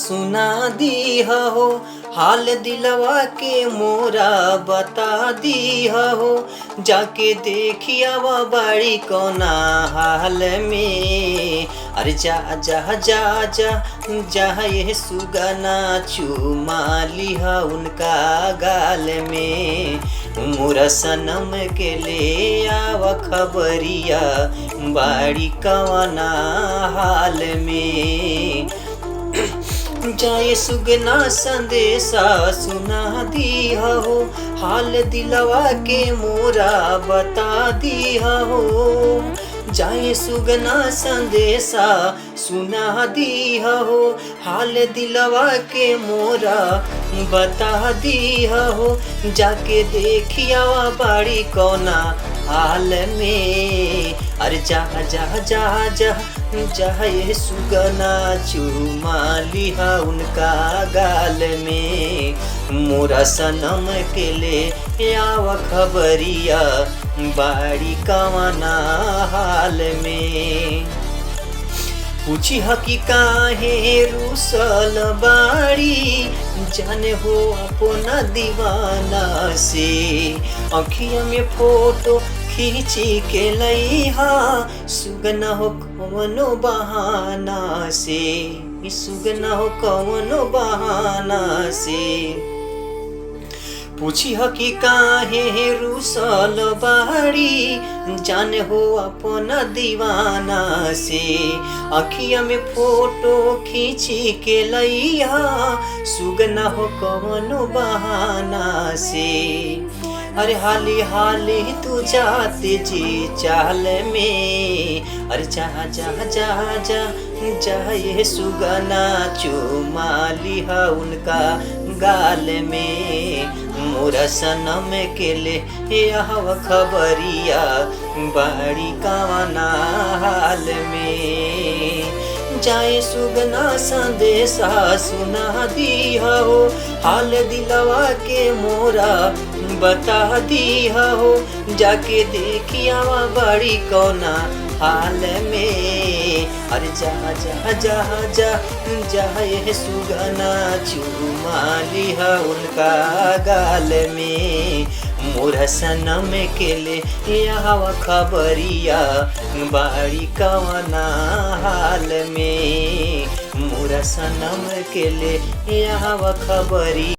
सुना दी हो, हाल दिलवा के मोरा बता दी हो। जाके देखिया वो बड़ी कोना हाल में। अरे जा जा जा जा जा ये सुगना चुमा लिहा उनका गाल में। मोरा सनम के ले आव खबरिया बाड़ी कवना हाल में। जाए सुगना संदेशा सुना दी हो, हाल दिलवा के मोरा बता दी हो। जाए सुगना संदेशा सुना दी हो, हाल दिलवा के मोरा बता दी हो। जाके देखिया बाड़ी कोना हाल में। अरे जा जा जा जा जा ये सुगना चुमा लिहा उनका गाल में। मोरा सनम के ले आव खबरिया बाड़ी कवना हाल में। पूछी हकी काहे रूसल बाड़ी, जाने हो अपना दीवाना से। अखिया में फोटो खींची के लइहा, सुगना हो कवनो बहाना से। सुगना हो कवनो बहाना से। पूछी हकी काहे रूसल बाड़ी, जाने हो अपना दीवाना से। अखिया में फोटो खींची के लइहा, सुगना हो कवनो बहाना से। अरे हाली हाली तू जाते जी चाल में। अरे जा जा जा जा जा ये सुगना चुमा लिहा उनका गाल में। मोरा सनम के ले यह खबरिया बाड़ी कवना हाल में। जाए सुगना संदेशा सुना दी हो, हाल दिलवा के मोरा बता दी हो। जाके देखिया बड़ी कोना हाल में। अरे जा जा जा जा जा ये सुगना चुमा लिहा उनका गाल में। मोरा सनम के ले यह खबरिया बाड़ी कवना हाल में। मोरा सनम के ले यह खबरिया।